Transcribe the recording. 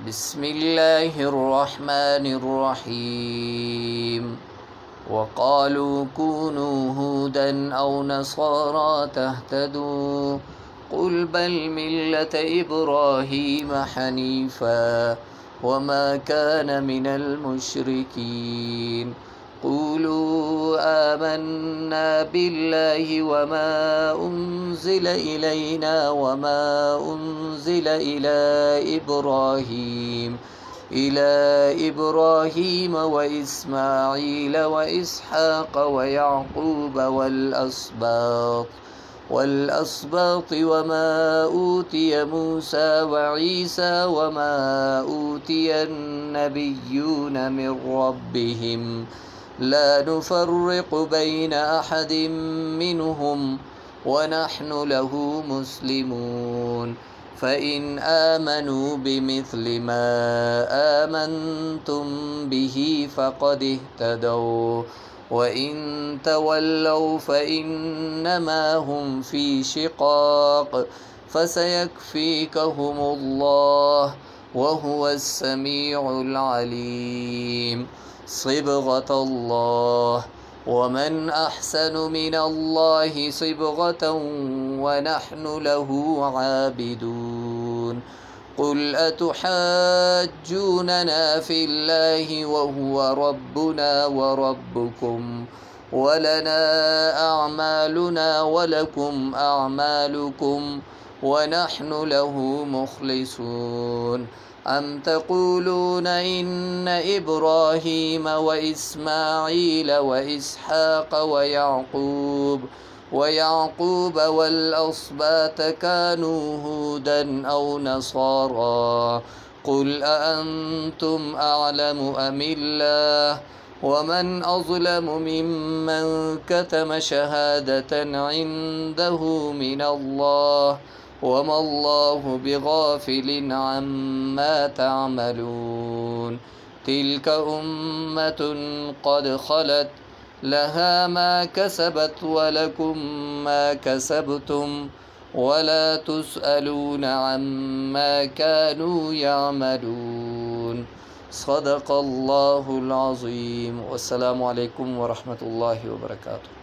بسم الله الرحمن الرحيم وقالوا كونوا هودا أو نصارى تهتدوا قل بل ملة إبراهيم حنيفا وما كان من المشركين قولوا آمنا بالله وما أنزل إلينا وما أنزل إلى إبراهيم وإسماعيل وإسحاق ويعقوب والأسباط وما أوتي موسى وعيسى وما أوتي النبيون من ربهم لا نفرق بين أحد منهم ونحن له مسلمون فإن آمنوا بمثل ما آمنتم به فقد اهتدوا وإن تولوا فإنما هم في شقاق فسيكفيكهم الله وهو السميع العليم صبغة الله ومن أحسن من الله صبغة ونحن له عابدون قل أتحاجوننا في الله وهو ربنا وربكم ولنا أعمالنا ولكم أعمالكم ونحن له مخلصون أم تقولون إن إبراهيم وإسماعيل وإسحاق ويعقوب والأسباط كانوا هودا أو نصارى قل أأنتم أعلم أم الله ومن أظلم ممن كتم شهادة عنده من الله وما الله بغافل عما تعملون تلك أمة قد خلت لها ما كسبت ولكم ما كسبتم ولا تسألون عما كانوا يعملون صدق الله العظيم والسلام عليكم ورحمة الله وبركاته.